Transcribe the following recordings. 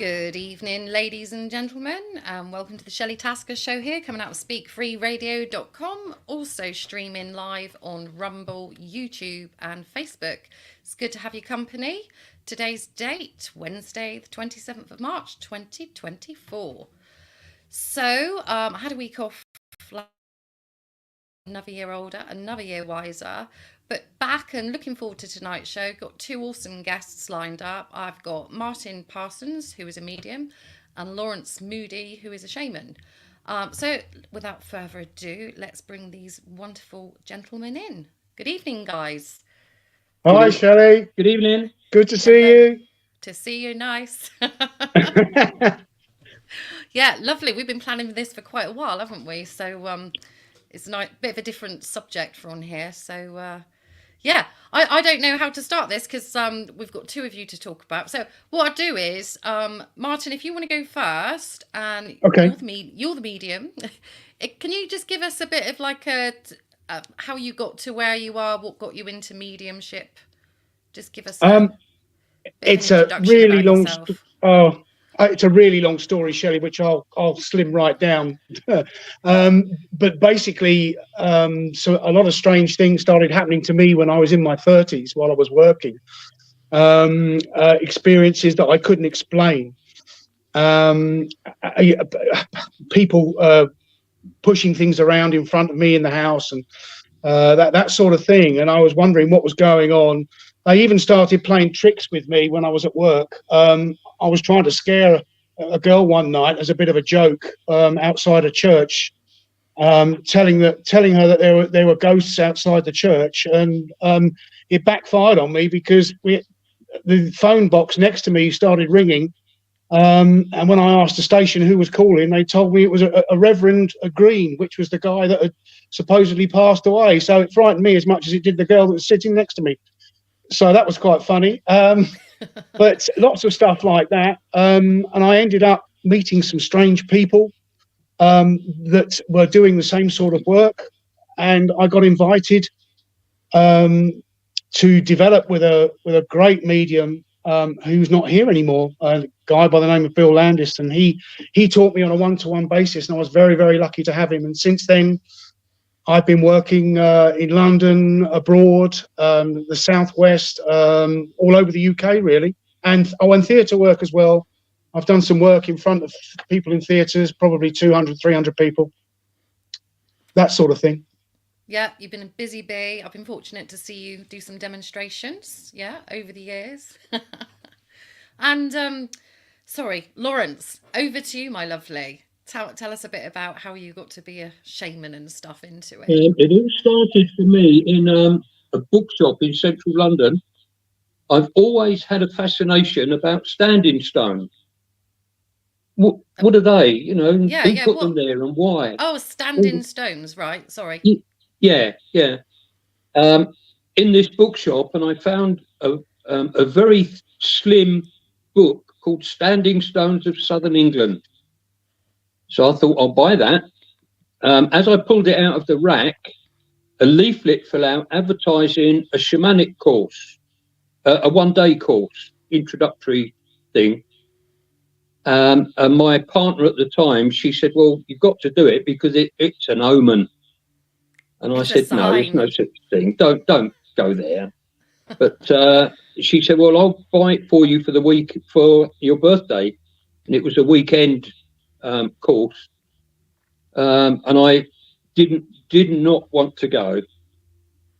Good evening, ladies and gentlemen, and welcome to the Shelley Tasker Show here, coming out of speakfreeradio.com, also streaming live on Rumble, YouTube, and Facebook. It's good to have your company. Today's date, Wednesday, the 27th of March, 2024. So, I had a week off, another year older, another year wiser, but back and looking forward to tonight's show. Got two awesome guests lined up. I've got Martin Parsons, who is a medium, and Lawrence Moody, who is a shaman. So without further ado, let's bring these wonderful gentlemen in. Good evening, guys. Hi, Shelley. Good evening. Good to see you. To see you, nice. Yeah, lovely. We've been planning this for quite a while, haven't we? So it's a nice, bit of a different subject for on here. So yeah, I don't know how to start this because we've got two of you to talk about. So what I'll do is, Martin, if you want to go first, and Okay. you're the medium, can you just give us a bit of like how you got to where you are, what got you into mediumship? Just give us it's a really long it's a really long story, Shelley, which I'll slim right down. But basically, so a lot of strange things started happening to me when I was in my 30s while I was working. Experiences that I couldn't explain. People pushing things around in front of me in the house and that sort of thing. And I was wondering what was going on. They even started playing tricks with me when I was at work. I was trying to scare a girl one night as a bit of a joke outside a church, telling her that there were ghosts outside the church, and it backfired on me because the phone box next to me started ringing, and when I asked the station who was calling, they told me it was a Reverend Green, which was the guy that had supposedly passed away. So it frightened me as much as it did the girl that was sitting next to me. So that was quite funny. But lots of stuff like that. And I ended up meeting some strange people that were doing the same sort of work. And I got invited to develop with a great medium who's not here anymore, a guy by the name of Bill Landis. And he taught me on a one-to-one basis. And I was very, very lucky to have him. And since then, I've been working in London, abroad, the Southwest, all over the UK, really. And theatre work as well. I've done some work in front of people in theatres, probably 200, 300 people, that sort of thing. Yeah, you've been a busy bee. I've been fortunate to see you do some demonstrations, over the years. And, sorry, Lawrence, over to you, my lovely. Tell us a bit about how you got to be a shaman and stuff into it. It all started for me in a bookshop in central London. I've always had a fascination about standing stones. What are they? Who put them there and why? Oh, standing stones, right? Sorry. Yeah. In this bookshop, and I found a very slim book called Standing Stones of Southern England. So I thought I'll buy that. As I pulled it out of the rack, a leaflet fell out advertising a shamanic course, a one-day course, introductory thing. And my partner at the time, she said, well, you've got to do it because it's an omen. And I said, no, there's no such thing. Don't go there. But she said, well, I'll buy it for you for the week for your birthday. And it was a weekend course, and I did not want to go,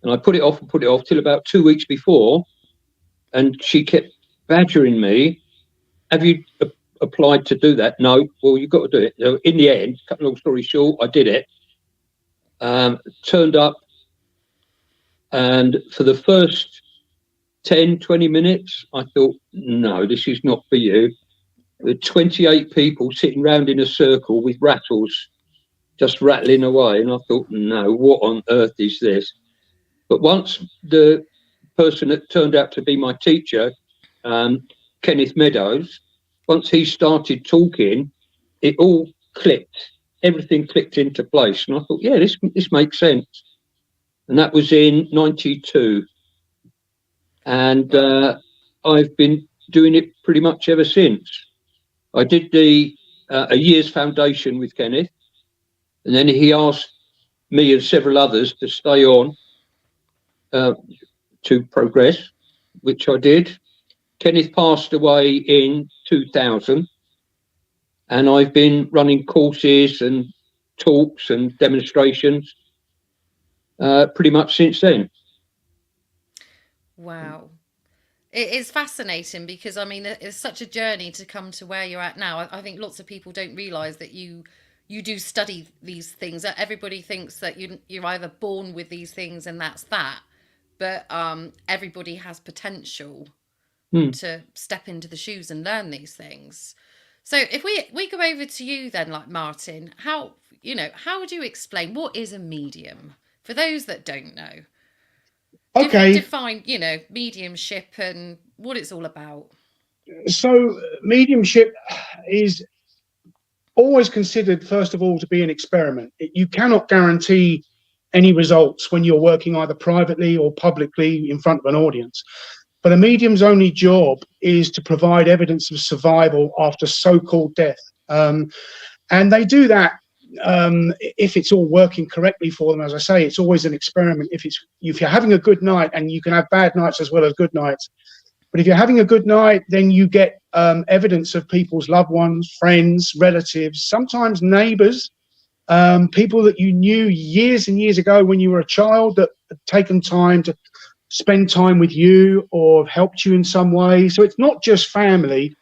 and I put it off till about 2 weeks before, and she kept badgering me. Have you applied to do that? No. Well, you've got to do it. So in the end, cut a long story short, I did it. Turned up, and for the first 10-20 minutes I thought, no, this is not for you. With 28 people sitting round in a circle with rattles just rattling away, and I thought, no, what on earth is this? But once the person that turned out to be my teacher, Kenneth Meadows, once he started talking, it all clicked. Everything clicked into place, and I thought, yeah, this makes sense. And that was in 92, and I've been doing it pretty much ever since. I did the a year's foundation with Kenneth, and then he asked me and several others to stay on to progress, which I did. Kenneth passed away in 2000, and I've been running courses and talks and demonstrations pretty much since then. Wow. It is fascinating because, I mean, it's such a journey to come to where you're at now. I think lots of people don't realise that you do study these things. Everybody thinks that you're either born with these things and that's that. But everybody has potential to step into the shoes and learn these things. So if we go over to you then, like Martin, how would you explain what is a medium for those that don't know? Okay. Define, mediumship and what it's all about. So mediumship is always considered, first of all, to be an experiment. You cannot guarantee any results when you're working either privately or publicly in front of an audience. But a medium's only job is to provide evidence of survival after so-called death. And they do that if it's all working correctly for them. As I say, it's always an experiment. If you're having a good night, and you can have bad nights as well as good nights, but if you're having a good night, then you get evidence of people's loved ones, friends, relatives, sometimes neighbors, people that you knew years and years ago when you were a child that had taken time to spend time with you or helped you in some way. So it's not just family.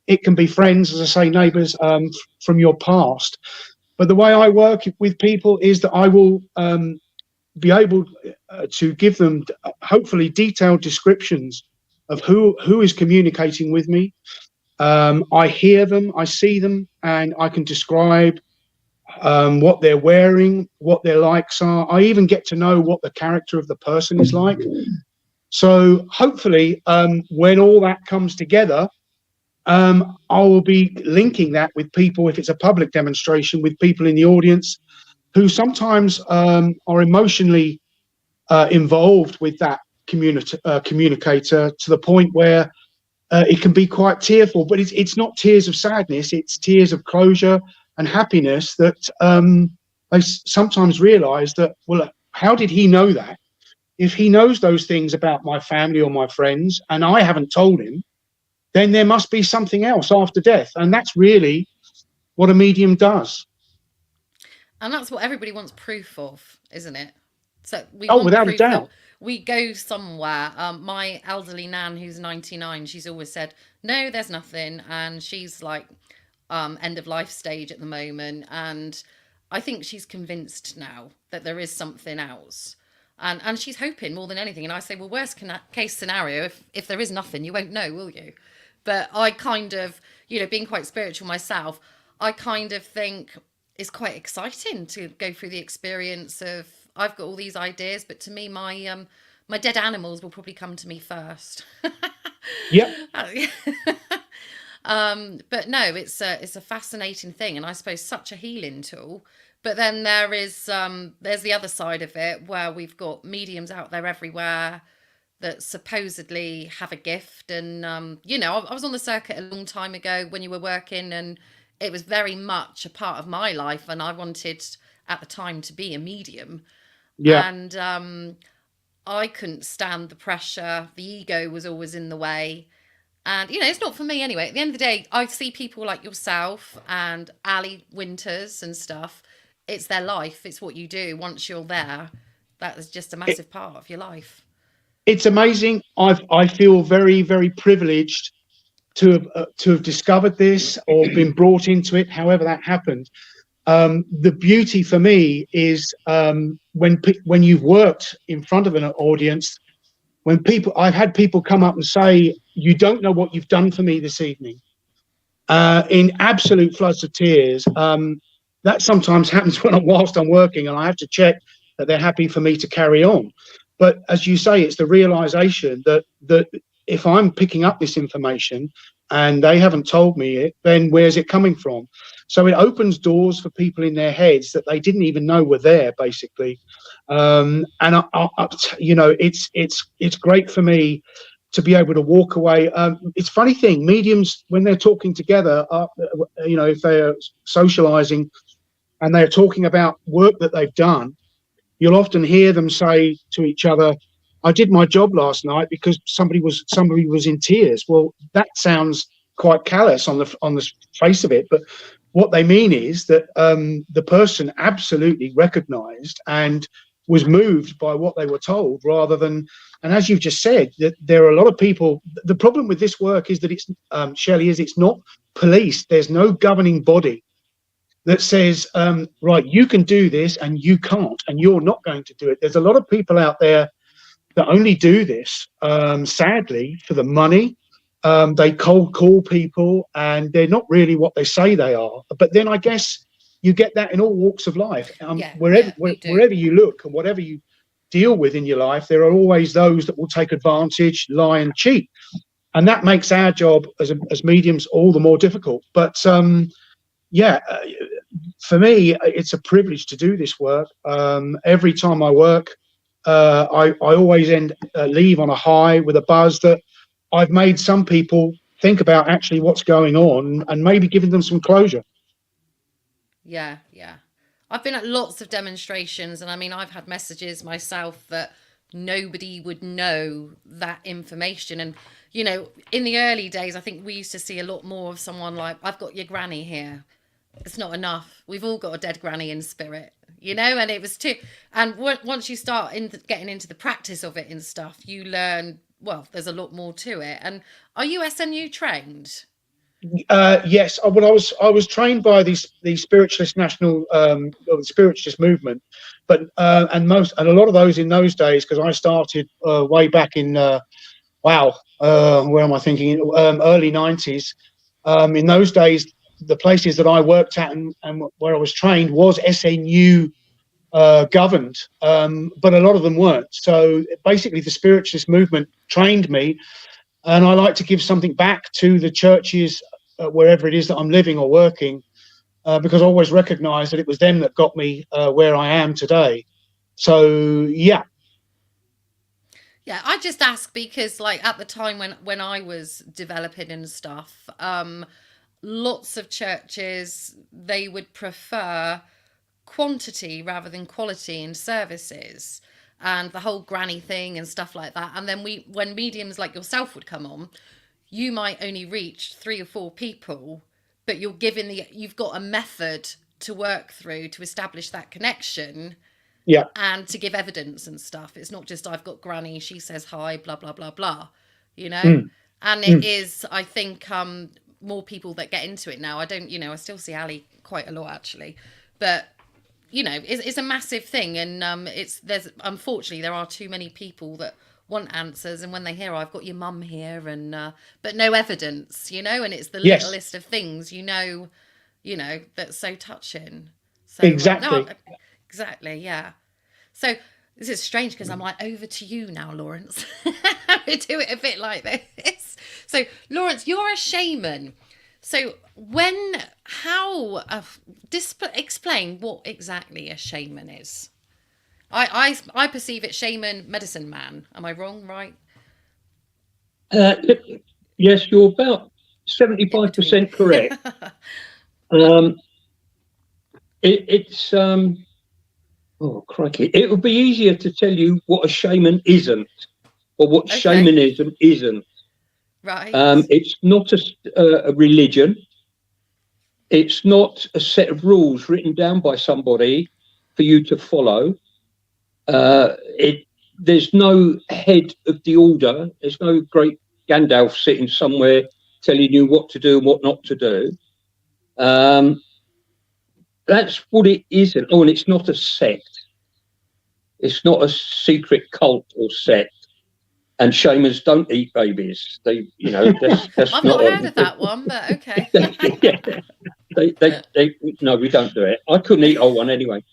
It can be friends, as I say, neighbors from your past. But the way I work with people is that I will be able to give them, hopefully, detailed descriptions of who is communicating with me. I hear them, I see them, and I can describe what they're wearing, what their likes are. I even get to know what the character of the person is like. So hopefully, when all that comes together, I will be linking that with people, if it's a public demonstration, with people in the audience who sometimes are emotionally involved with that communicator to the point where it can be quite tearful. But it's not tears of sadness, it's tears of closure and happiness that they sometimes realise that, well, how did he know that? If he knows those things about my family or my friends and I haven't told him, then there must be something else after death. And that's really what a medium does. And that's what everybody wants proof of, isn't it? So we want without proof a doubt. We go somewhere. My elderly nan, who's 99, she's always said, no, there's nothing. And she's like end of life stage at the moment. And I think she's convinced now that there is something else. And she's hoping more than anything. And I say, well, worst case scenario, if there is nothing, you won't know, will you? But I kind of, being quite spiritual myself, I kind of think it's quite exciting to go through the experience of, I've got all these ideas, but to me, my dead animals will probably come to me first. Yep. But no, it's a fascinating thing, and I suppose such a healing tool. But then there's the other side of it, where we've got mediums out there everywhere that supposedly have a gift. And I was on the circuit a long time ago when you were working, and it was very much a part of my life, and I wanted at the time to be a medium. Yeah. And I couldn't stand the pressure. The ego was always in the way. And, it's not for me anyway. At the end of the day, I see people like yourself and Ali Winters and stuff. It's their life. It's what you do. Once you're there, that is just a massive part of your life. It's amazing. I feel very, very privileged to have discovered this or been brought into it, however that happened. The beauty for me is when you've worked in front of an audience, I've had people come up and say, you don't know what you've done for me this evening, in absolute floods of tears. That sometimes happens whilst I'm working, and I have to check that they're happy for me to carry on. But as you say, it's the realization that if I'm picking up this information and they haven't told me it, then where's it coming from? So it opens doors for people in their heads that they didn't even know were there, basically. And it's great for me to be able to walk away. It's a funny thing, mediums, when they're talking together, if they're socializing and they're talking about work that they've done, you'll often hear them say to each other, I did my job last night because somebody was in tears. Well, that sounds quite callous on the face of it, but what they mean is that the person absolutely recognized and was moved by what they were told, rather than, and as you've just said, that there are a lot of people. The problem with this work is that it's, Shelley, is it's not policed. There's no governing body that says, right, you can do this and you can't, and you're not going to do it. There's a lot of people out there that only do this, sadly, for the money. They cold call people and they're not really what they say they are. But then I guess you get that in all walks of life. Wherever you look and whatever you deal with in your life, there are always those that will take advantage, lie and cheat. And that makes our job as mediums all the more difficult. But for me, it's a privilege to do this work. Every time I work, I always leave on a high with a buzz that I've made some people think about actually what's going on and maybe giving them some closure. Yeah. I've been at lots of demonstrations, and I mean, I've had messages myself that nobody would know that information. And, you know, in the early days, I think we used to see a lot more of someone like, I've got your granny here. It's not enough. We've all got a dead granny in spirit, you know, and it was too. And once you start getting into the practice of it and stuff, you learn, well, there's a lot more to it. And are you SNU trained? Yes, I was trained by the spiritualist spiritualist movement, but and a lot of those in those days, because I started way back in where am I thinking, early 90s. In those days, the places that I worked at and where I was trained was SNU governed, but a lot of them weren't. So basically the spiritualist movement trained me, and I like to give something back to the churches wherever it is that I'm living or working, because I always recognize that it was them that got me where I am today. So yeah, I just ask because, like, at the time when I was developing and stuff, lots of churches, they would prefer quantity rather than quality in services, and the whole granny thing and stuff like that. And then when mediums like yourself would come on, you might only reach 3 or 4 people, but you've got a method to work through to establish that connection. Yeah. And to give evidence and stuff. It's not just I've got granny, she says hi, blah blah blah blah, you know. And it is, I think, more people that get into it now. I still see Ali quite a lot actually, but you know, it's a massive thing. And unfortunately there are too many people that want answers, and when they hear, I've got your mum here, and but no evidence, you know. And it's the littlest of things, you know, that's so touching. So exactly. Exactly, yeah. So this is strange because I'm like, over to you now, Lawrence. We do it a bit like this. So, Lawrence, you're a shaman. So explain what exactly a shaman is. I perceive it shaman, medicine man. Am I wrong, right? Yes, you're about 75% correct. It's oh crikey! It would be easier to tell you what a shaman isn't, or what shamanism isn't. Right. It's not a religion. It's not a set of rules written down by somebody for you to follow. There's no head of the order. There's no great Gandalf sitting somewhere telling you what to do and what not to do. That's what it isn't. Oh, and it's not a sect. It's not a secret cult or sect. And shamans don't eat babies. They, you know, that's I've not heard of that one, but okay. No, we don't do it. I couldn't eat old one anyway.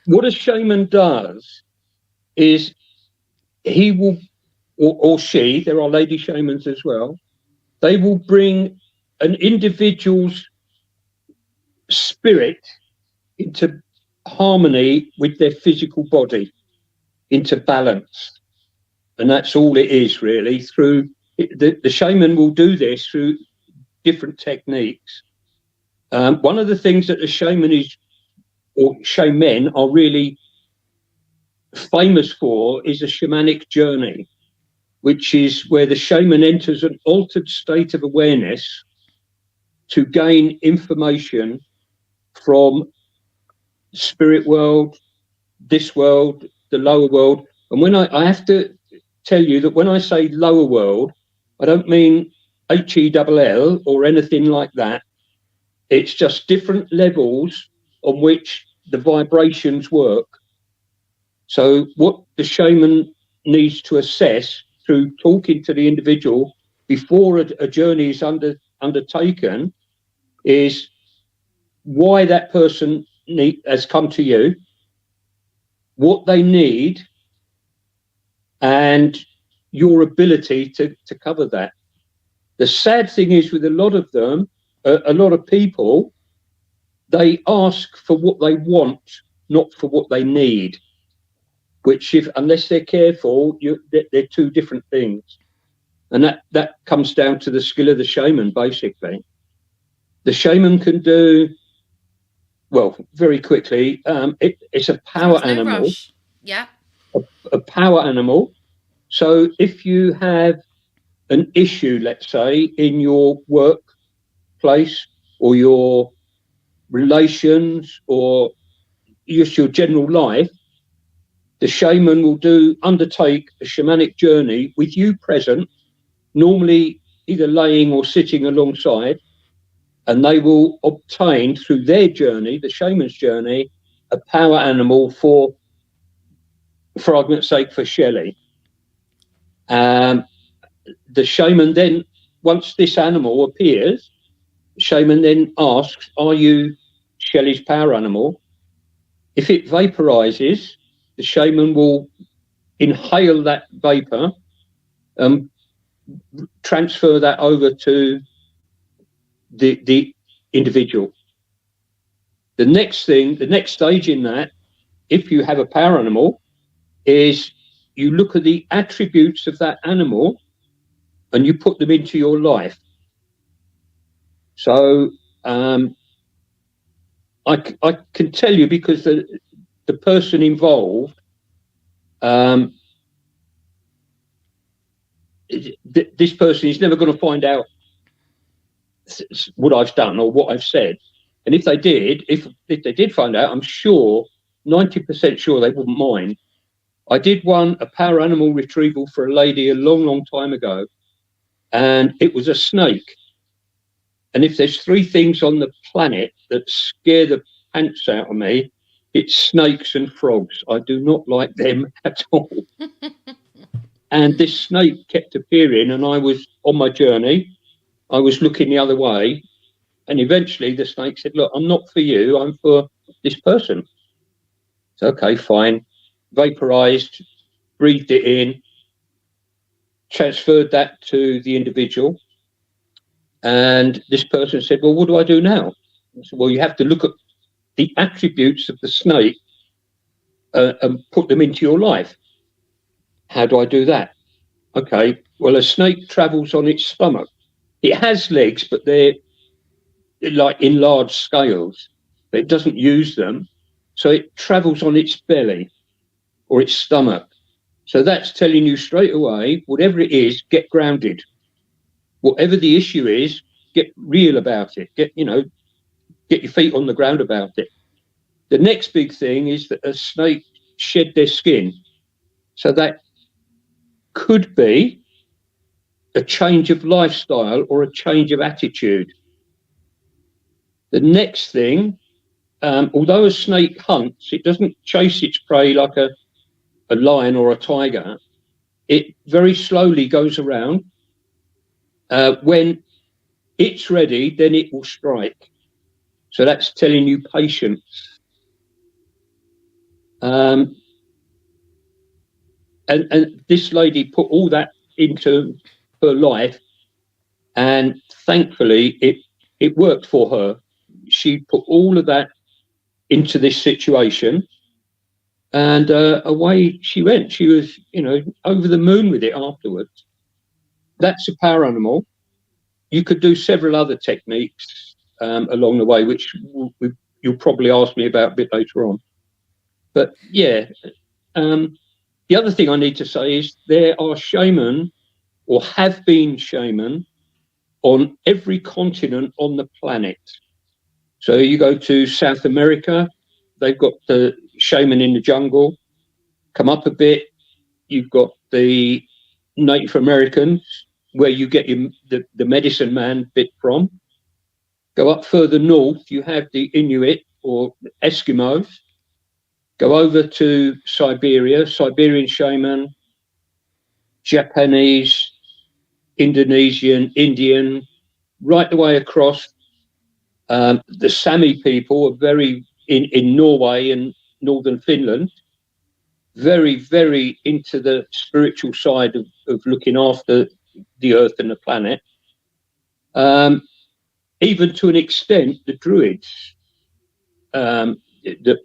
What a shaman does is he will, or she, there are lady shamans as well, they will bring an individual's spirit into harmony with their physical body, into balance. And that's all it is, really. The shaman will do this through different techniques. One of the things that the shaman or shaman are really famous for is a shamanic journey, which is where the shaman enters an altered state of awareness to gain information from spirit world, this world, the lower world. And when I have to tell you that when I say lower world, I don't mean HELL or anything like that. It's just different levels on which the vibrations work. So what the shaman needs to assess through talking to the individual before a journey is undertaken is why that person has come to you, what they need, and your ability to cover that. The sad thing is with a lot of them, a lot of people, they ask for what they want, not for what they need, which unless they're careful, they're two different things. And that comes down to the skill of the shaman, basically. The shaman can do, well, very quickly, it's a power animal. Rush. Yeah. A power animal. So if you have an issue, let's say, in your workplace or your relations or just your general life, the shaman will undertake a shamanic journey with you present, normally either laying or sitting alongside, and they will obtain through their journey, the shaman's journey, a power animal for argument's sake, for Shelley. The shaman then, once this animal appears, the shaman then asks, are you Shelley's power animal? If it vaporizes, the shaman will inhale that vapor, transfer that over to the individual. The next stage in that, if you have a power animal, is you look at the attributes of that animal and you put them into your life. So I can tell you, because the person involved, this person is never going to find out what I've done or what I've said. And if they did find out, I'm sure, 90% sure they wouldn't mind. I did a power animal retrieval for a lady a long, long time ago, and it was a snake. And if there's three things on the planet that scare the pants out of me, it's snakes and frogs. I do not like them at all. And this snake kept appearing, and I was on my journey. I was looking the other way, and eventually the snake said, look, I'm not for you, I'm for this person. It's okay, fine. Vaporized, breathed it in, transferred that to the individual. And this person said, well, what do I do now? I said, well, you have to look at the attributes of the snake and put them into your life. How do I do that? Okay, well, a snake travels on its stomach. It has legs, but they're like in large scales, but it doesn't use them. So it travels on its belly or its stomach. So that's telling you straight away, whatever it is, get grounded. Whatever the issue is, get real about it. Get your feet on the ground about it. The next big thing is that a snake shed their skin. So that could be a change of lifestyle or a change of attitude. The next thing, although a snake hunts, it doesn't chase its prey like a lion or a tiger. It very slowly goes around. When it's ready, then it will strike. So that's telling you patience. And this lady put all that into her life, and thankfully it worked for her. She put all of that into this situation, And away she went. She was, over the moon with it afterwards. That's a power animal. You could do several other techniques along the way, which you'll probably ask me about a bit later on. But yeah, the other thing I need to say is there are shaman, or have been shaman, on every continent on the planet. So you go to South America, they've got the shaman in the jungle. Come up a bit, you've got the Native Americans, where you get the medicine man bit from. Go up further north, you have the Inuit or Eskimos. Go over to Siberia, Siberian shaman, Japanese, Indonesian, Indian, right the way across. The Sami people are very, in Norway and northern Finland, very, very into the spiritual side of looking after the earth and the planet. Even to an extent, the Druids, the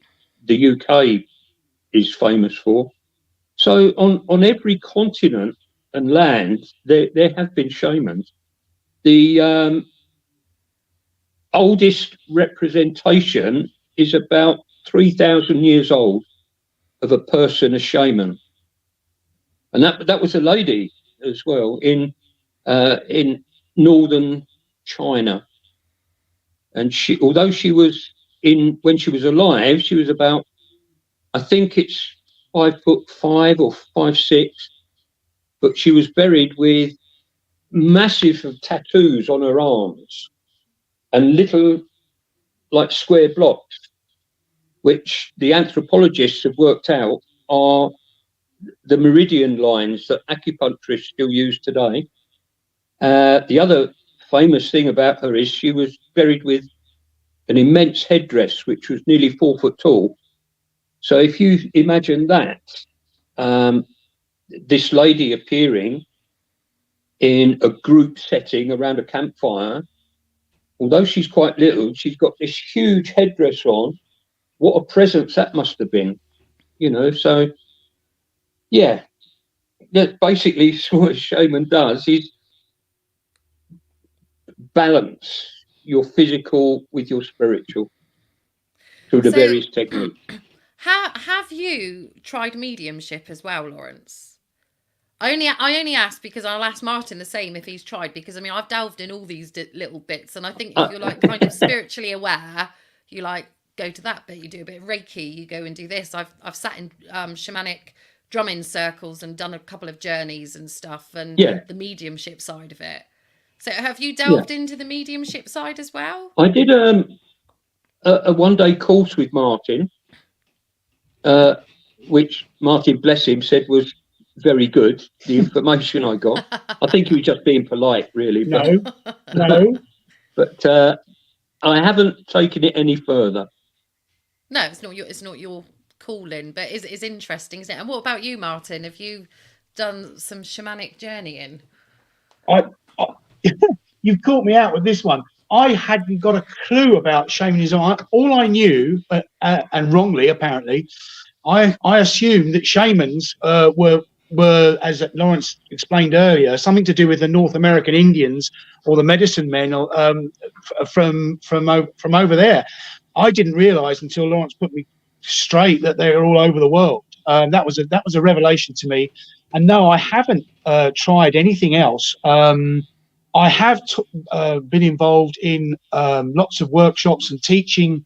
UK is famous for. So on every continent and land, there have been shamans. The oldest representation is about 3,000 years old of a person, a shaman, and that was a lady as well in northern China. And she, although she was when she was alive, she was about, I think it's 5'5" or 5'6", but she was buried with massive tattoos on her arms and little like square blocks, which the anthropologists have worked out are the meridian lines that acupuncturists still use today. The other famous thing about her is she was buried with an immense headdress, which was nearly 4 foot tall. So if you imagine that, this lady appearing in a group setting around a campfire, although she's quite little, she's got this huge headdress on. What a presence that must have been, so yeah, basically what a shaman does is balance your physical with your spiritual through the various techniques. Have you tried mediumship as well, Lawrence? I only ask because I'll ask Martin the same if he's tried, because I mean I've delved in all these little bits, and I think if you're like kind of spiritually aware, you like go to that bit, you do a bit of Reiki, you go and do this. I've sat in shamanic drumming circles and done a couple of journeys and stuff, and the mediumship side of it. So have you delved into the mediumship side as well? I did a one-day course with Martin, which Martin, bless him, said was very good, the information I got. I think he was just being polite, really. No. But I haven't taken it any further. No, it's not your calling, but it's interesting, isn't it? And what about you, Martin? Have you done some shamanic journeying? You've caught me out with this one. I hadn't got a clue about shamanism. All I knew, and wrongly apparently, I assumed that shamans were, as Lawrence explained earlier, something to do with the North American Indians or the medicine men from over there. I didn't realise until Lawrence put me straight that they were all over the world. That was a revelation to me. And no, I haven't tried anything else. I have been involved in lots of workshops and teaching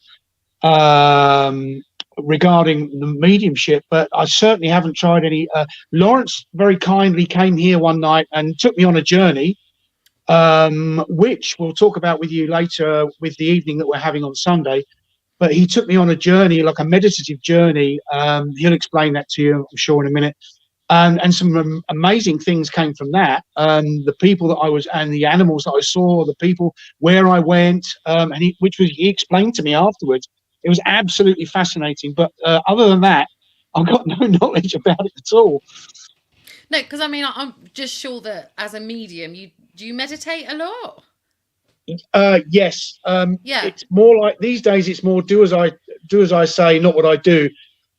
regarding the mediumship, but I certainly haven't tried any. Lawrence very kindly came here one night and took me on a journey, which we'll talk about with you later with the evening that we're having on Sunday. But he took me on a journey, like a meditative journey. He'll explain that to you, I'm sure, in a minute. And some amazing things came from that. The people that I was, and the animals that I saw, the people, where I went, and he explained to me afterwards. It was absolutely fascinating. But other than that, I've got no knowledge about it at all. No, because I mean, I'm just sure that as a medium, do you meditate a lot? Yes. It's more like these days. It's more do as I say, not what I do.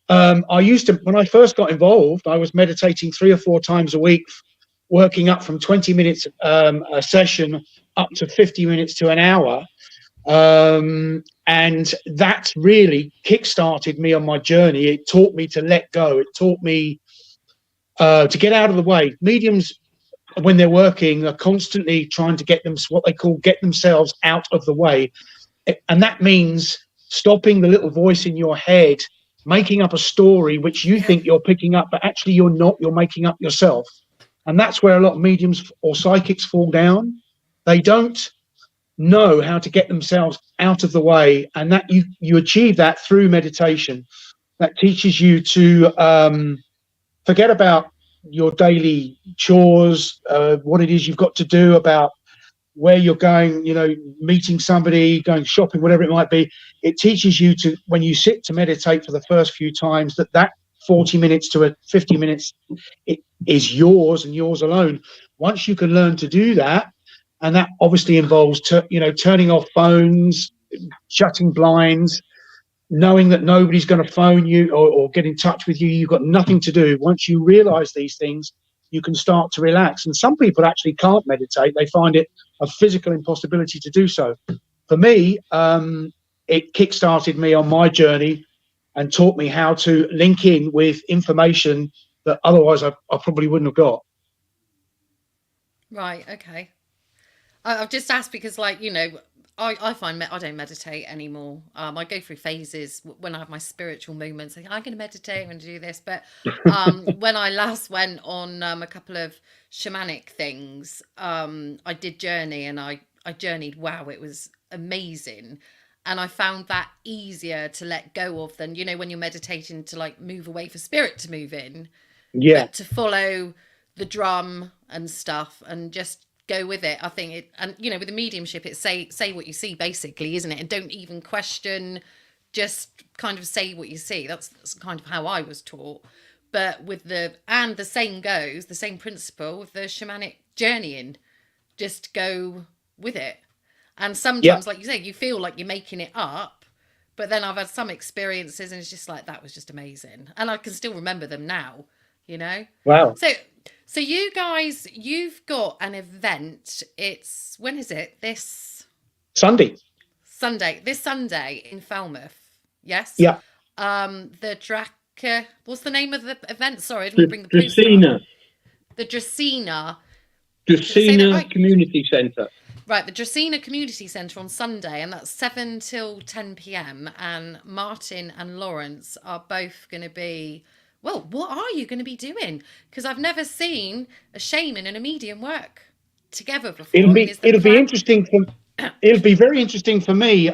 I used to, when I first got involved, I was meditating 3 or 4 times a week, working up from 20 minutes a session up to 50 minutes to an hour. And that really kick-started me on my journey. It taught me to let go. It taught me to get out of the way. Mediums, when they're working, are constantly trying to get them what they call get themselves out of the way. And that means stopping the little voice in your head, making up a story which you think you're picking up, but actually you're not. You're making up yourself. And that's where a lot of mediums or psychics fall down. They don't know how to get themselves out of the way, and that you achieve that through meditation. That teaches you to forget about your daily chores, what it is you've got to do, about where you're going, meeting somebody, going shopping, whatever it might be. It teaches you to, when you sit to meditate for the first few times, that 40 minutes to 50 minutes it is yours and yours alone. Once you can learn to do that, and that obviously involves turning off phones, shutting blinds, knowing that nobody's going to phone you or get in touch with you. You've got nothing to do. Once you realize these things, you can start to relax. And some people actually can't meditate. They find it a physical impossibility to do so. For me, it kick-started me on my journey and taught me how to link in with information that otherwise I probably wouldn't have got. Right, okay. I've just asked because, I find I don't meditate anymore. I go through phases when I have my spiritual moments. Like, I'm going to meditate, I'm going to do this. But when I last went on a couple of shamanic things, I did journey, and I journeyed. Wow, it was amazing. And I found that easier to let go of than, when you're meditating to move away for spirit to move in. Yeah. But to follow the drum and stuff and just go with it. I think it, and with the mediumship, it's say what you see, basically, isn't it? And don't even question, just kind of say what you see. That's kind of how I was taught. But the same principle with the shamanic journeying, just go with it. And sometimes, like you say, you feel like you're making it up, but then I've had some experiences and it's just like, that was just amazing. And I can still remember them now, Wow. So you guys, you've got an event. When is it? This Sunday. This Sunday in Falmouth. Yes? Yeah. The Draca, what's the name of the event? Sorry, I didn't bring the poster up. The Dracena Community Centre. Right, the Dracena Community Centre on Sunday, and that's 7 till 10 p.m. And Martin and Lawrence are both going to be... Well, what are you going to be doing? Because I've never seen a shaman and a medium work together before. It'll be interesting. It'll be very interesting for me.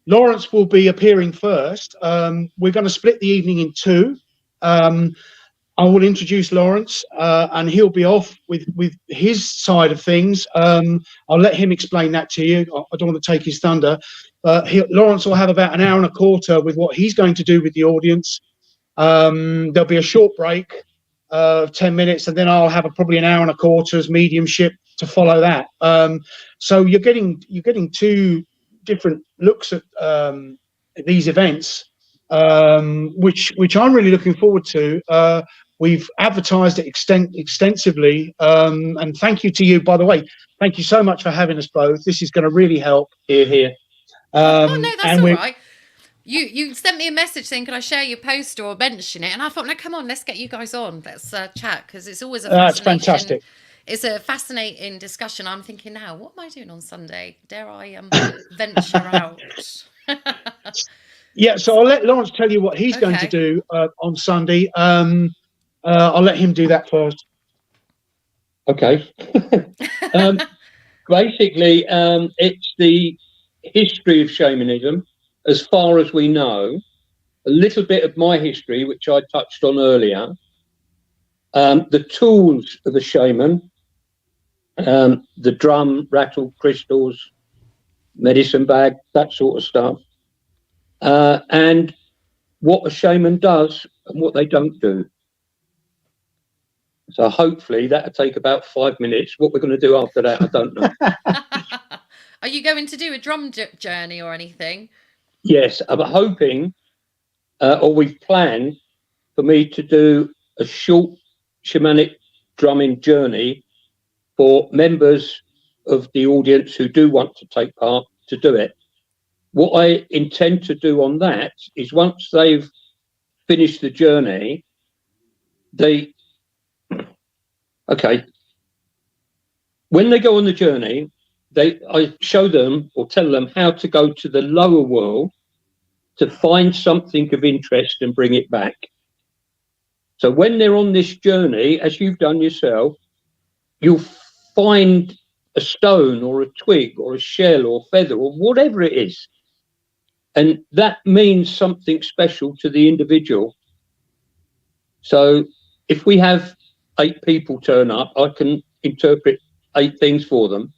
Lawrence will be appearing first. We're going to split the evening in two. I will introduce Lawrence, and he'll be off with his side of things. I'll let him explain that to you. I don't want to take his thunder. Lawrence will have about an hour and a quarter with what he's going to do with the audience. There'll be a short break of 10 minutes, and then I'll have probably an hour and a quarter's mediumship to follow that. So you're getting two different looks at these events, which I'm really looking forward to. We've advertised it extensively, and thank you to you, by the way. Thank you so much for having us both. This is going to really help. Here. Oh no, that's all right. You sent me a message saying, could I share your post or mention it? And I thought, no, come on, let's get you guys on. Let's chat, because it's always that's fantastic. It's a fascinating discussion. I'm thinking now, what am I doing on Sunday? Dare I venture out? Yeah, so I'll let Lawrence tell you what he's going to do on Sunday. I'll let him do that first. Okay. Basically, it's the history of shamanism, as far as we know. A little bit of my history, which I touched on earlier. The tools of the shaman, the drum, rattle, crystals, medicine bag, that sort of stuff. And what a shaman does and what they don't do. So hopefully that'll take about 5 minutes. What we're going to do after that, I don't know. Are you going to do a drum journey or anything? Yes, I'm hoping or we've planned for me to do a short shamanic drumming journey for members of the audience who do want to take part to do it. What I intend to do on that is once they've finished the journey, when they go on the journey, I show them or tell them how to go to the lower world to find something of interest and bring it back. So when they're on this journey, as you've done yourself, you'll find a stone or a twig or a shell or feather or whatever it is. And that means something special to the individual. So if we have 8 people turn up, I can interpret 8 things for them.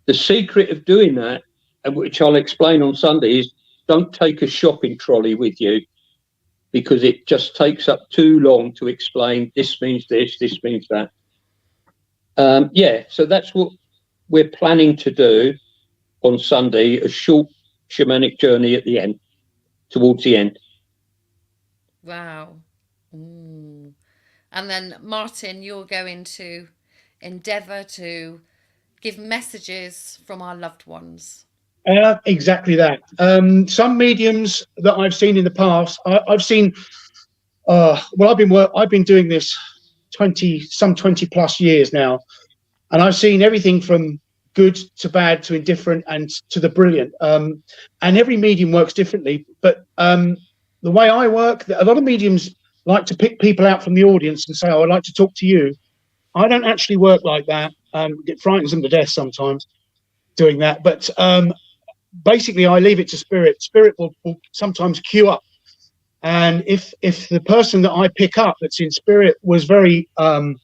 The secret of doing that, and which I'll explain on Sunday, is don't take a shopping trolley with you, because it just takes up too long to explain this means this means that. So that's what we're planning to do on Sunday, a short shamanic journey at the end, towards the end. Wow. Mm. And then, Martin, you're going to endeavour to give messages from our loved ones. Exactly that. Some mediums that I've seen in the past, I've seen. I've been doing this 20 plus years now, and I've seen everything from good to bad to indifferent and to the brilliant. And every medium works differently. But the way I work, a lot of mediums like to pick people out from the audience and say, "Oh, I'd like to talk to you." I don't actually work like that. It frightens them to death sometimes doing that. But basically, I leave it to spirit. Spirit will sometimes queue up. And if the person that I pick up that's in spirit was very, how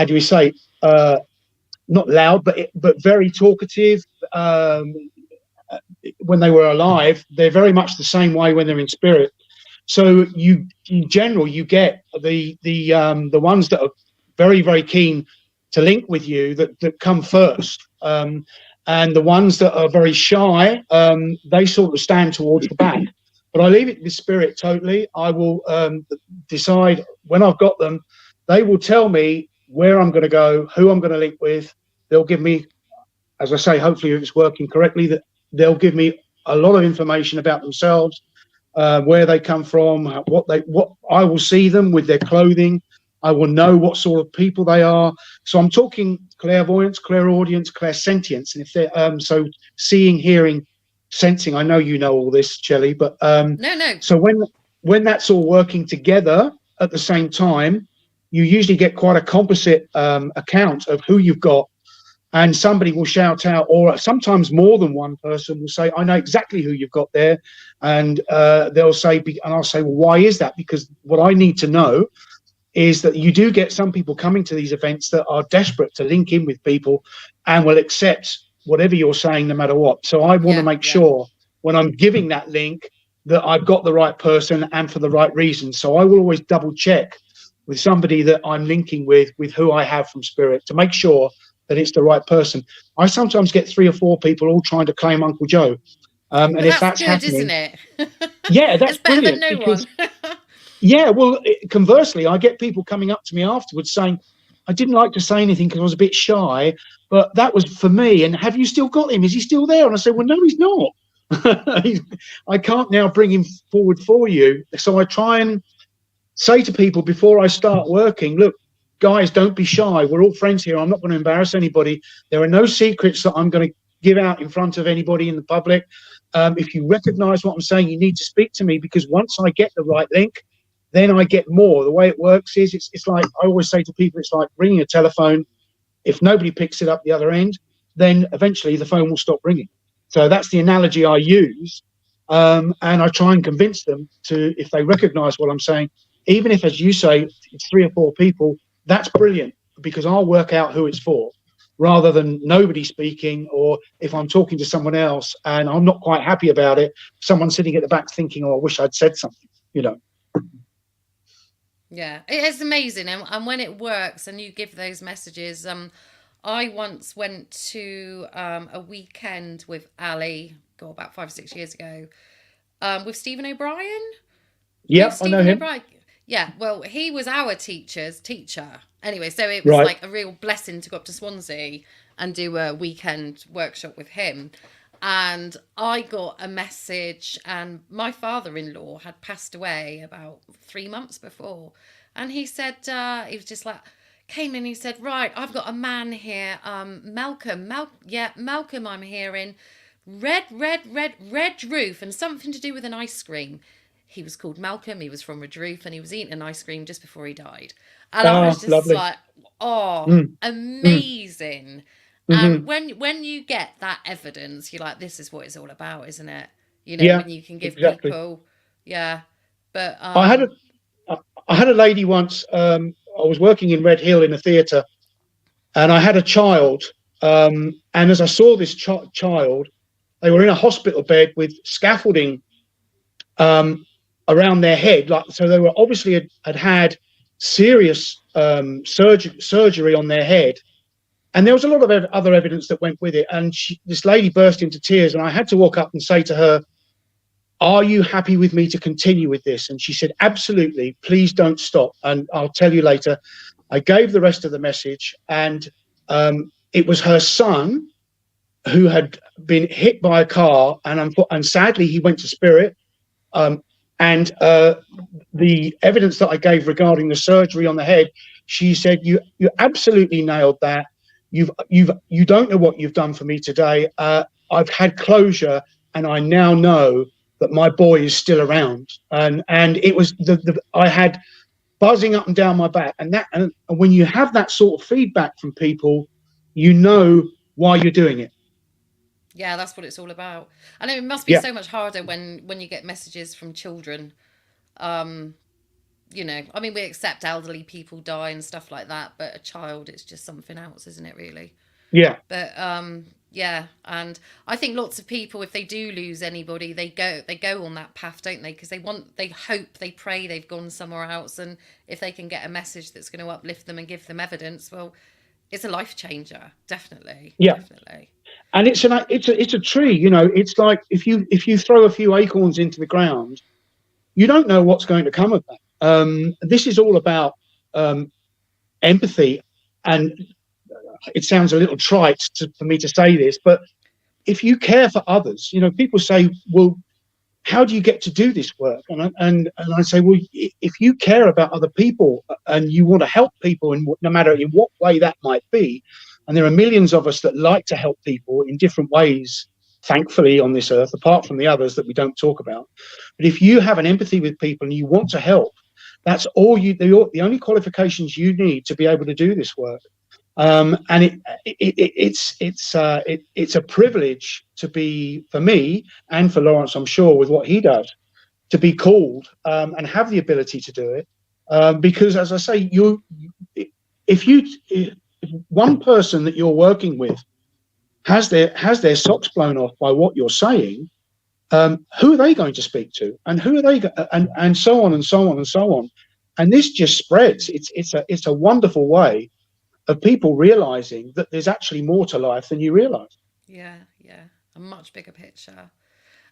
do we say, not loud, but very talkative, when they were alive, they're very much the same way when they're in spirit. So in general, you get the ones that are very, very keen to link with you that come first. And the ones that are very shy, they sort of stand towards the back. But I leave it with spirit totally. I will decide when I've got them. They will tell me where I'm going to go, who I'm going to link with. They'll give me, as I say, hopefully if it's working correctly, that they'll give me a lot of information about themselves, where they come from, what I will see them with their clothing. I will know what sort of people they are. So I'm talking clairvoyance, clairaudience, clairsentience, and if they're so seeing, hearing, sensing. I know you know all this, Shelley, but No. So when that's all working together at the same time, you usually get quite a composite account of who you've got, and somebody will shout out, or sometimes more than one person will say, "I know exactly who you've got there," and they'll say, and I'll say, "Well, why is that?" Because what I need to know is that you do get some people coming to these events that are desperate to link in with people and will accept whatever you're saying no matter what. So I want to make sure when I'm giving that link that I've got the right person and for the right reason. So I will always double check with somebody that I'm linking with who I have from spirit to make sure that it's the right person. I sometimes get 3 or 4 people all trying to claim Uncle Joe. And if that's good, happening, isn't it? Yeah, that's it's better brilliant. than no one. Yeah, well, conversely, I get people coming up to me afterwards saying, "I didn't like to say anything because I was a bit shy, but that was for me. And have you still got him? Is he still there?" And I say, "Well, no, he's not. I can't now bring him forward for you." So I try and say to people before I start working, "Look, guys, don't be shy. We're all friends here. I'm not going to embarrass anybody. There are no secrets that I'm going to give out in front of anybody in the public. If you recognize what I'm saying, you need to speak to me, because once I get the right link, then I get more." The way it works is it's like I always say to people, it's like ringing a telephone. If nobody picks it up the other end, then eventually the phone will stop ringing. So that's the analogy I use. And I try and convince them to, if they recognize what I'm saying, even if, as you say, it's 3 or 4 people, that's brilliant, because I'll work out who it's for, rather than nobody speaking, or if I'm talking to someone else and I'm not quite happy about it, someone sitting at the back thinking, "Oh, I wish I'd said something," you know. Yeah, it's amazing. And when it works and you give those messages, I once went to a weekend with Ali, about 5 or 6 years ago, with Stephen O'Brien. Yeah, I know him. O'Brien. Yeah, well, he was our teacher's teacher. Anyway, so it was Right. like a real blessing to go up to Swansea and do a weekend workshop with him. And I got a message, and my father-in-law had passed away about 3 months before. And he said, he was just like, came in, he said, right, I've got a man here, Malcolm, Malcolm, I'm hearing, red roof, and something to do with an ice cream. He was called Malcolm, he was from Redroof, and he was eating an ice cream just before he died. And I was just Lovely. like, oh, Mm. amazing. Mm-hmm. And when you get that evidence, you're like, this is what it's all about, isn't it? You know, Yeah, when you can give exactly. people, yeah. But I had a lady once. I was working in Red Hill in a theatre, and I had a child. And as I saw this child, they were in a hospital bed with scaffolding around their head, like, so they were obviously had serious surgery on their head, and there was a lot of other evidence that went with it. And this lady burst into tears, and I had to walk up and say to her, "Are you happy with me to continue with this?" And she said, "Absolutely, please don't stop, and I'll tell you later." I gave the rest of the message, and it was her son who had been hit by a car, and sadly he went to spirit. And the evidence that I gave regarding the surgery on the head, she said, "You absolutely nailed that. You don't know what you've done for me today. I've had closure, and I now know that my boy is still around." And it was I had buzzing up and down my back, and when you have that sort of feedback from people, you know why you're doing it. yeah, that's what it's all about. I know it must be so much harder when you get messages from children. You know, I mean, we accept elderly people die and stuff like that, but a child, it's just something else, isn't it, really? Yeah. But yeah, and I think lots of people, if they do lose anybody, they go on that path, don't they? Because they hope, they pray they've gone somewhere else, and if they can get a message that's going to uplift them and give them evidence, well, it's a life changer, definitely. Yeah. Definitely. And it's a tree, you know. It's like if you throw a few acorns into the ground, you don't know what's going to come of that. This is all about empathy, and it sounds a little trite for me to say this, but if you care for others, you know, people say, "Well, how do you get to do this work?" And I say, well, if you care about other people and you want to help people, no matter in what way that might be, and there are millions of us that like to help people in different ways, thankfully, on this earth, apart from the others that we don't talk about. But if you have an empathy with people and you want to help, that's all the only qualifications you need to be able to do this work. And it's a privilege to be, for me and for Lawrence, I'm sure, with what he does, to be called and have the ability to do it. Because, as I say, if one person that you're working with has their socks blown off by what you're saying, who are they going to speak to, and who are they, and so on and so on and so on, and this just spreads. It's a wonderful way of people realizing that there's actually more to life than you realize. Yeah, a much bigger picture.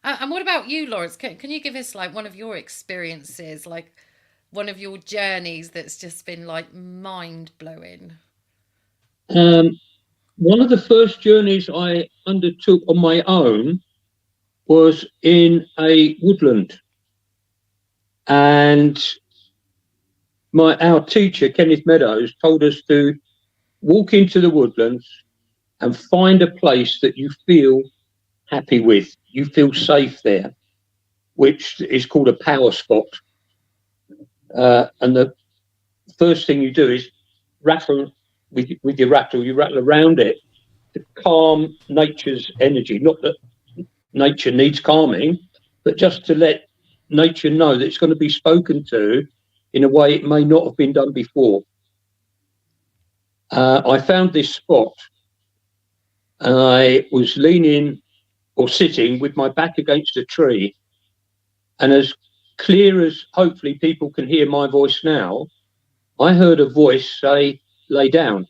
And what about you, Lawrence? Can you give us like one of your experiences, like one of your journeys that's just been like mind blowing? One of the first journeys I undertook on my own was in a woodland, and our teacher Kenneth Meadows told us to walk into the woodlands and find a place that you feel happy with, you feel safe there, which is called a power spot. And the first thing you do is rattle with your rattle. You rattle around it to calm nature's energy. Not that nature needs calming, but just to let nature know that it's going to be spoken to in a way it may not have been done before. I found this spot, and I was leaning or sitting with my back against a tree, and as clear as hopefully people can hear my voice now, I heard a voice say, "Lay down."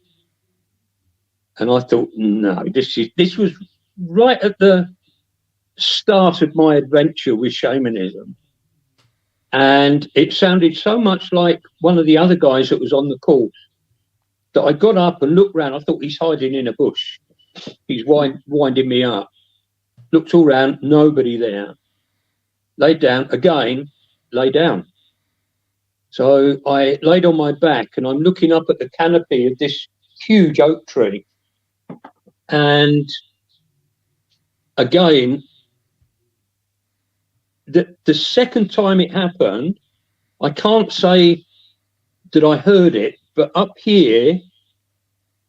And I thought, no, this was right at the start of my adventure with shamanism. And it sounded so much like one of the other guys that was on the call that I got up and looked round. I thought, he's hiding in a bush. He's winding me up. Looked all round, nobody there. Laid down, again, lay down. So I laid on my back and I'm looking up at the canopy of this huge oak tree. And again, the second time it happened, I can't say that I heard it, but up here,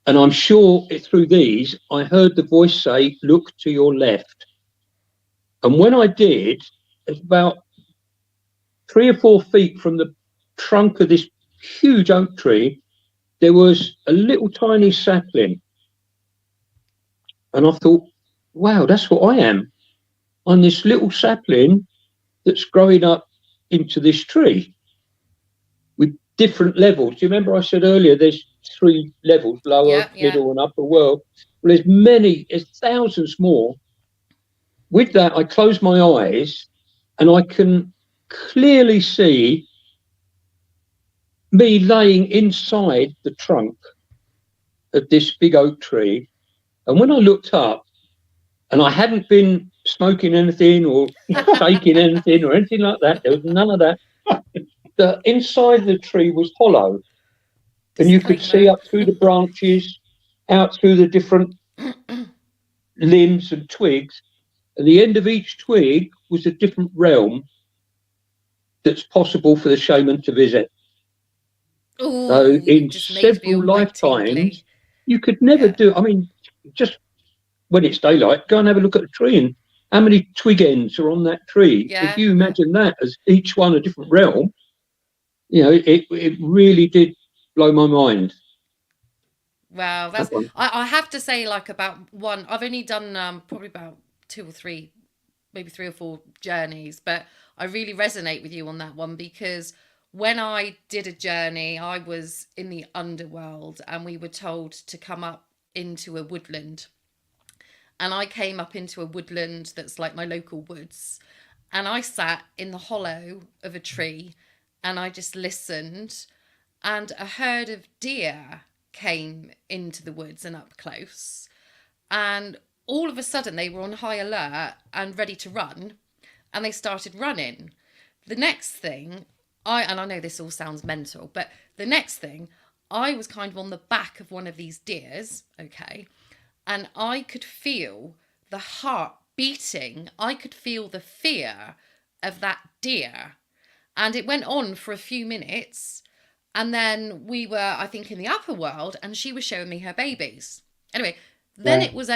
and I'm sure through these, I heard the voice say, look to your left. And when I did, it's about 3 or 4 feet from the trunk of this huge oak tree, there was a little tiny sapling. And I thought, wow, that's what I am. I'm this little sapling that's growing up into this tree with different levels. Do you remember I said earlier there's 3 levels, lower, middle and upper world? Well, there's thousands more. With that, I close my eyes and I can clearly see me laying inside the trunk of this big oak tree. And when I looked up, and I hadn't been smoking anything or taking anything or anything like that, there was none of that. The inside the tree was hollow, and you could see up through the branches, out through the different limbs and twigs. And the end of each twig was a different realm that's possible for the shaman to visit. Ooh, so in several lifetimes, you could never do. I mean, just when it's daylight, go and have a look at the tree and how many twig ends are on that tree. If you imagine that as each one a different realm, you know, it really did blow my mind. Wow, that's I have to say, like, about one, I've only done probably about 2 or 3, maybe 3 or 4 journeys, but I really resonate with you on that one, because when I did a journey, I was in the underworld and we were told to come up into a woodland. And I came up into a woodland that's like my local woods. And I sat in the hollow of a tree and I just listened. And a herd of deer came into the woods and up close. And all of a sudden they were on high alert and ready to run. And they started running. The next thing, and I know this all sounds mental, but the next thing, I was kind of on the back of one of these deers, okay? And I could feel the heart beating. I could feel the fear of that deer. And it went on for a few minutes. And then we were, I think, in the upper world, and she was showing me her babies. Anyway, then it was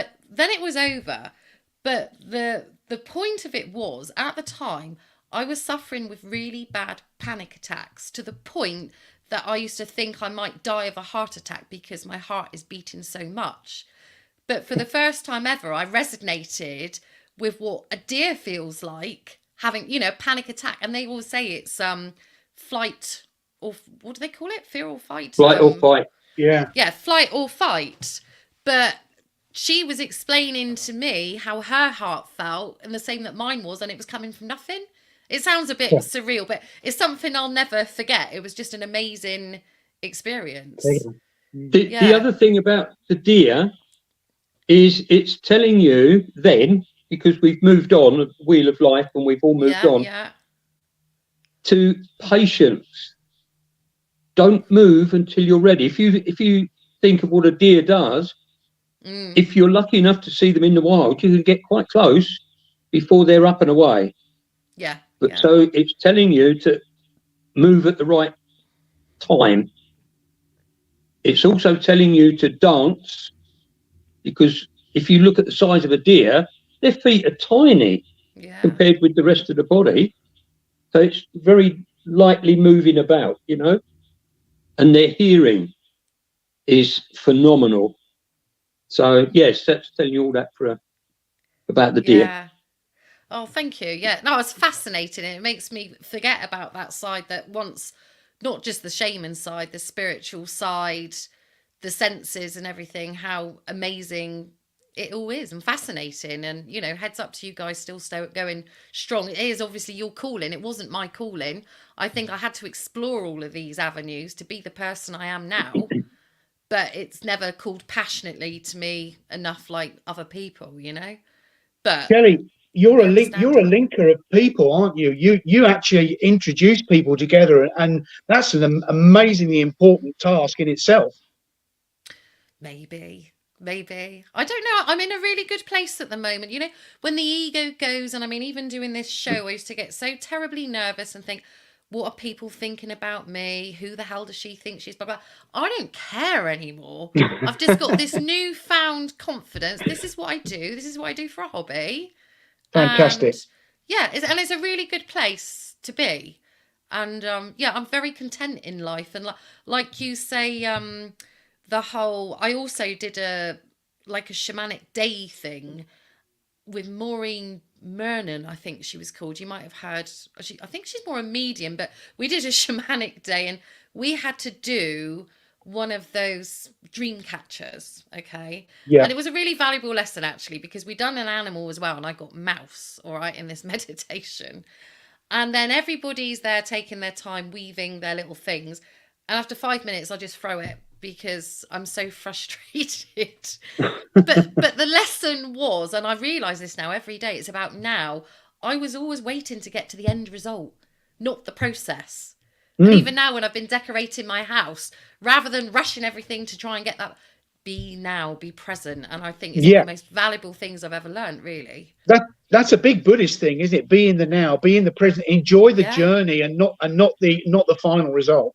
over. But the point of it was, at the time, I was suffering with really bad panic attacks, to the point that I used to think I might die of a heart attack because my heart is beating so much. But for the first time ever, I resonated with what a deer feels like having, you know, a panic attack. And they all say it's flight, or what do they call it? Fear or fight? Flight or fight. Yeah. Yeah, flight or fight. But she was explaining to me how her heart felt, and the same that mine was, and it was coming from nothing. It sounds a bit surreal, but it's something I'll never forget. It was just an amazing experience. The other thing about the deer is it's telling you then, because we've moved on, the wheel of life, and we've all moved on, to patience. Don't move until you're ready. If you think of what a deer does, if you're lucky enough to see them in the wild, you can get quite close before they're up and away. But so it's telling you to move at the right time. It's also telling you to dance, because if you look at the size of a deer, their feet are tiny compared with the rest of the body. So it's very lightly moving about, you know, and their hearing is phenomenal. So, yes, that's telling you all that about the deer. Yeah. Oh, thank you. Yeah, no, it's fascinating. It makes me forget about that side, that once, not just the shaman side, the spiritual side, the senses and everything, how amazing It all is, and fascinating, and heads up to you guys still going strong. It is obviously your calling. It wasn't my calling. I think I had to explore all of these avenues to be the person I am now, but it's never called passionately to me enough like other people, But Shelley, you're we a link. understand You're a it. linker of people, aren't you? You actually introduce people together, and that's an amazingly important task in itself. Maybe. I don't know. I'm in a really good place at the moment. When the ego goes, and I mean, even doing this show, I used to get so terribly nervous and think, what are people thinking about me? Who the hell does she think she's? Blah, blah. I don't care anymore. I've just got this newfound confidence. This is what I do. This is what I do for a hobby. Fantastic. And yeah, it's a really good place to be. And yeah, I'm very content in life. And like you say, I also did a shamanic day thing with Maureen Mernon, I think she was called. You might have heard. I think she's more a medium, but we did a shamanic day, and we had to do one of those dream catchers. Okay, Yeah. and it was a really valuable lesson actually, because we done an animal as well, and I got mouse. All right, in this meditation, and then everybody's there taking their time weaving their little things, and after 5 minutes, I just throw it because I'm so frustrated. But the lesson was, and I realise this now every day, it's about now. I was always waiting to get to the end result, not the process. And even now, when I've been decorating my house, rather than rushing everything to try and get that, be now, be present. And I think it's one of the most valuable things I've ever learned, really. That's a big Buddhist thing, isn't it? Be in the now, be in the present, enjoy the journey, and not the final result.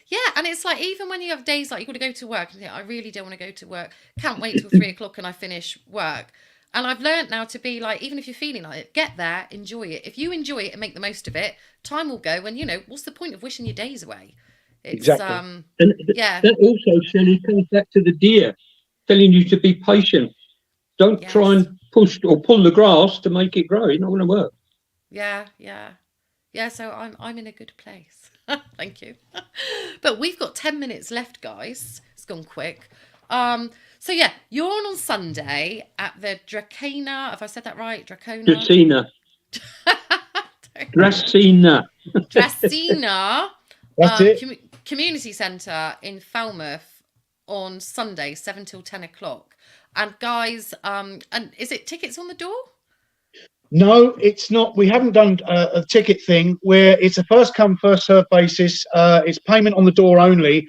Yeah, and it's like, even when you have days like you got to go to work and think, I really don't want to go to work, can't wait till 3 o'clock and I finish work. And I've learned now to be like, even if you're feeling like it, get there, enjoy it. If you enjoy it and make the most of it, time will go. And what's the point of wishing your days away? It's, exactly. That also, Shelley, comes back to the deer, telling you to be patient. Don't try and push or pull the grass to make it grow. It's not going to work. Yeah. So I'm in a good place. Thank you. But we've got 10 minutes left, guys. It's gone quick. So yeah, you're on Sunday at the Dracena. Have I said that right? Dracena. Dracena. That's it. Community Centre in Falmouth on Sunday, 7 till 10 o'clock. And guys, and is it tickets on the door? No, it's not. We haven't done a ticket thing where it's a first come, first served basis. It's payment on the door only.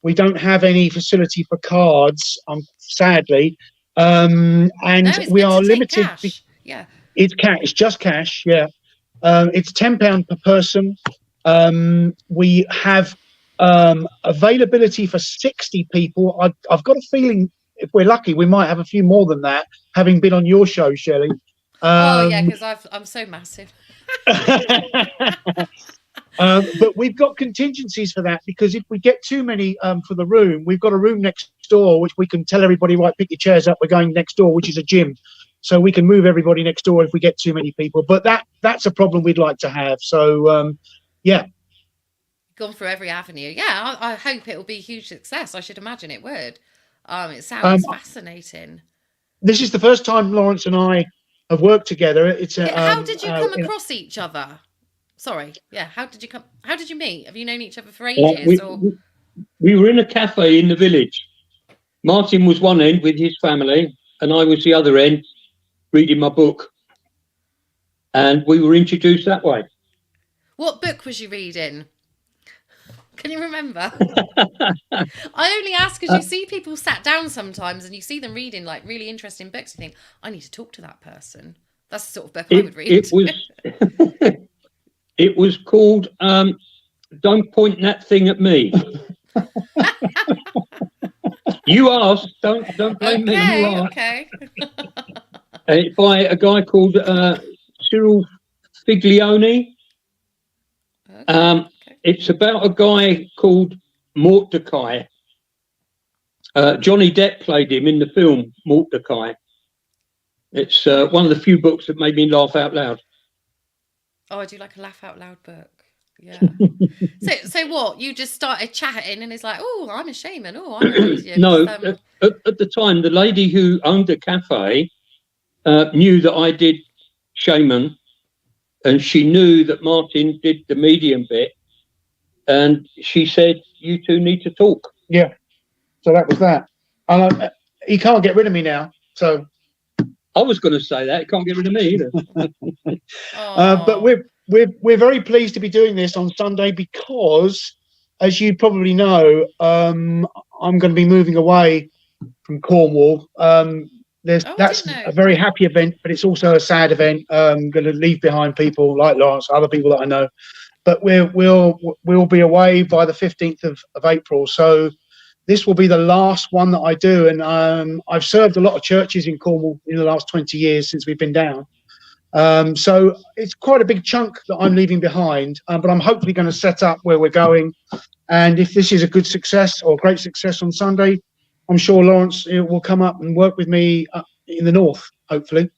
We don't have any facility for cards, sadly. And we are limited. Cash. Yeah. It's cash. It's just cash. Yeah. It's £10 per person. We have availability for 60 people. I've got a feeling, if we're lucky, we might have a few more than that, having been on your show, Shelley. Yeah, because I'm so massive. But we've got contingencies for that, because if we get too many for the room, we've got a room next door which we can tell everybody, right, pick your chairs up, we're going next door, which is a gym, so we can move everybody next door if we get too many people. But that's a problem we'd like to have. So yeah, gone through every avenue. Yeah, I hope it will be a huge success. I should imagine it would. It sounds fascinating. This is the first time Lawrence and I have worked together. How did you come across each other? Sorry. Yeah. How did you meet? Have you known each other for ages? We were in a cafe in the village. Martin was one end with his family, and I was the other end reading my book. And we were introduced that way. What book was you reading? Can you remember? I only ask because you see people sat down sometimes and you see them reading like really interesting books. You think, I need to talk to that person. That's the sort of book I would read. It was called Don't Point That Thing at Me. You asked, don't blame me. You asked. Okay. By a guy called Cyril Figlione. Okay. It's about a guy called Mordecai. Johnny Depp played him in the film Mordecai. It's one of the few books that made me laugh out loud. Oh, I do like a laugh out loud book. Yeah. So what? You just started chatting, and it's like, oh, I'm a shaman. Oh, I'm a medium. No, at the time, the lady who owned the cafe knew that I did shaman, and she knew that Martin did the medium bit, and she said, "You two need to talk." Yeah. So that was that. And he can't get rid of me now. So I was going to say that. It can't get rid of me either. But we're very pleased to be doing this on Sunday because, as you probably know, I'm going to be moving away from Cornwall. That's a very happy event, but it's also a sad event. I'm going to leave behind people like Lawrence, other people that I know. But we'll be away by the 15th of April. So this will be the last one that I do. And I've served a lot of churches in Cornwall in the last 20 years since we've been down. So it's quite a big chunk that I'm leaving behind, but I'm hopefully going to set up where we're going. And if this is a good success or great success on Sunday, I'm sure Lawrence will come up and work with me in the north, hopefully.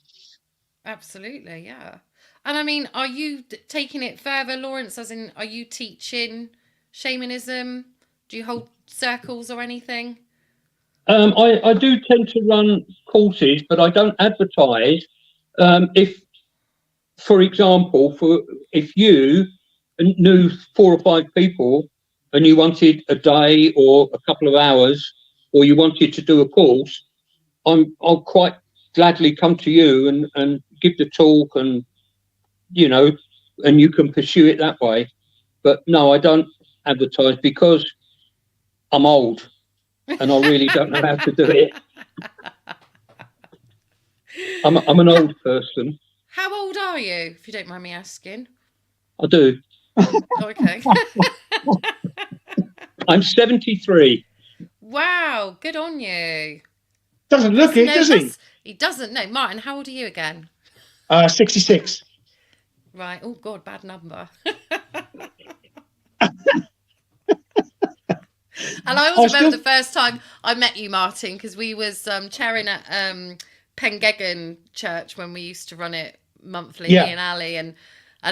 Absolutely, yeah. And I mean, are you taking it further, Lawrence? As in, are you teaching shamanism? Do you hold circles or anything? I do tend to run courses, but I don't advertise. If, for example, if you knew 4 or 5 people and you wanted a day or a couple of hours, or you wanted to do a course, I'll quite gladly come to you and give the talk, and and you can pursue it that way. But no, I don't advertise because I'm old and I really don't know how to do it. I'm an old person. How old are you, if you don't mind me asking? I do. Okay. I'm 73. Wow, good on you. Doesn't look it, does he? He doesn't. No, Martin, how old are you again? 66. Right. Oh, God, bad number. And I also remember the first time I met you, Martin, because we was chairing at Pengegan Church when we used to run it monthly, me and Ali, and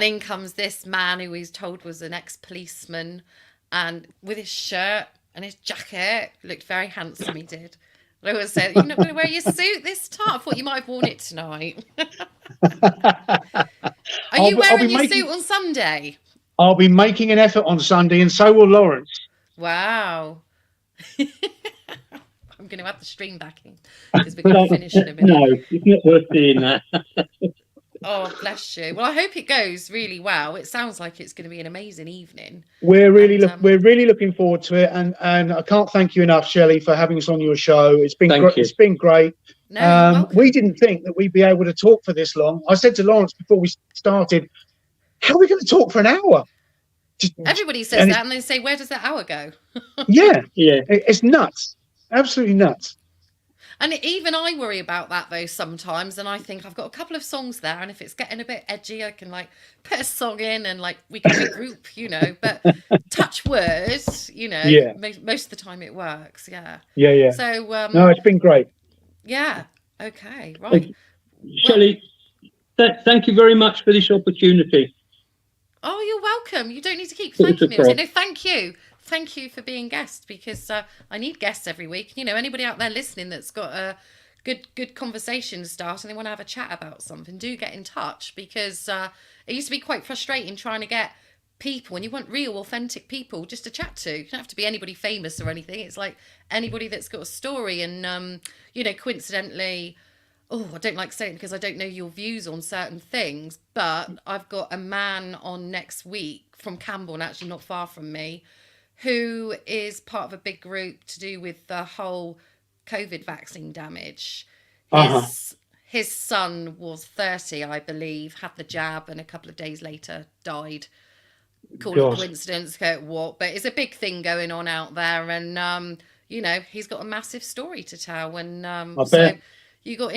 in comes this man who he's told was an ex-policeman, and with his shirt and his jacket, looked very handsome, he did. I always said, you're not going to wear your suit this time? I thought you might have worn it tonight. Are you wearing your suit on Sunday? I'll be making an effort on Sunday, and so will Lawrence. Wow. I'm going to have the stream backing because we're going to finish in a minute. No, it's not worth doing that. Oh, bless you. Well, I hope it goes really well. It sounds like it's going to be an amazing evening. We're really looking forward to it, and I can't thank you enough, Shelley, for having us on your show. It's been great. No, we didn't think that we'd be able to talk for this long. I said to Lawrence before we started, how are we going to talk for an hour? Everybody says that, and they say, where does that hour go? Yeah. It's nuts. Absolutely nuts. And even I worry about that, though, sometimes. And I think I've got a couple of songs there, and if it's getting a bit edgy, I can put a song in and we can regroup, but touch words, most of the time it works. Yeah. So no, it's been great. Yeah. Okay. Right. Shelley, thank you very much for this opportunity. Oh, you're welcome. You don't need to keep thanking me. No, thank you. Thank you for being guest, because I need guests every week. Anybody out there listening that's got a good conversation to start and they want to have a chat about something, do get in touch, because it used to be quite frustrating trying to get people, and you want real, authentic people just to chat to. You don't have to be anybody famous or anything. It's like anybody that's got a story. And, coincidentally, I don't like saying it because I don't know your views on certain things, but I've got a man on next week from Camborne, actually not far from me, who is part of a big group to do with the whole COVID vaccine damage. His son was 30, I believe, had the jab, and a couple of days later died. Call it coincidence, what? But it's a big thing going on out there, and he's got a massive story to tell, and you got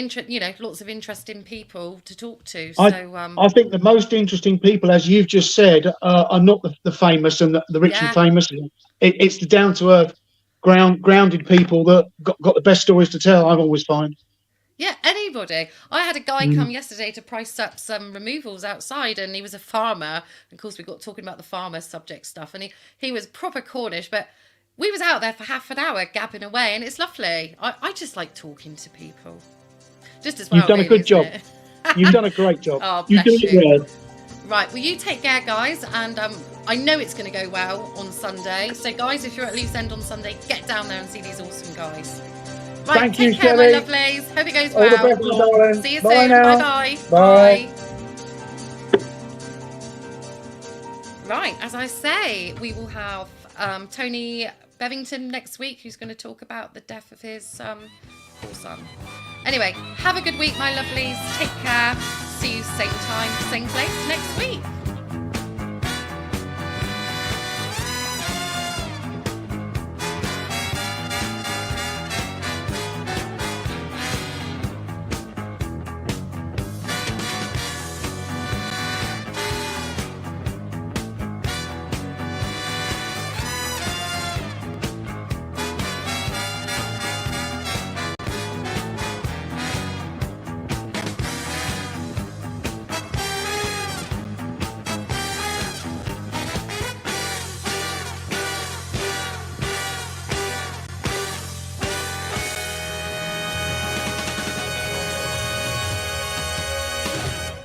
lots of interesting people to talk to. So I think the most interesting people, as you've just said, are not the famous and the rich and famous. It's the down to earth, grounded people that got the best stories to tell. I've always find. Yeah, anybody. I had a guy come yesterday to price up some removals outside, and he was a farmer. Of course, we got talking about the farmer subject stuff, and he was proper Cornish, but we was out there for half an hour gabbing away, and it's lovely. I just like talking to people. Just as well. You've done really, a good job. it? You've done a great job. Oh, You bless do it you. well. Right, well, you take care, guys, and I know it's going to go well on Sunday. So, guys, if you're at Loose End on Sunday, get down there and see these awesome guys. Right, Thank take you, care, Shelley. my lovelies. Hope it goes All the well. best, my darling. See you Bye soon. now. Bye-bye. Bye. Right, as I say, we will have Tony Bevington next week, who's going to talk about the death of his poor son. Anyway, have a good week, my lovelies. Take care. See you same time, same place next week.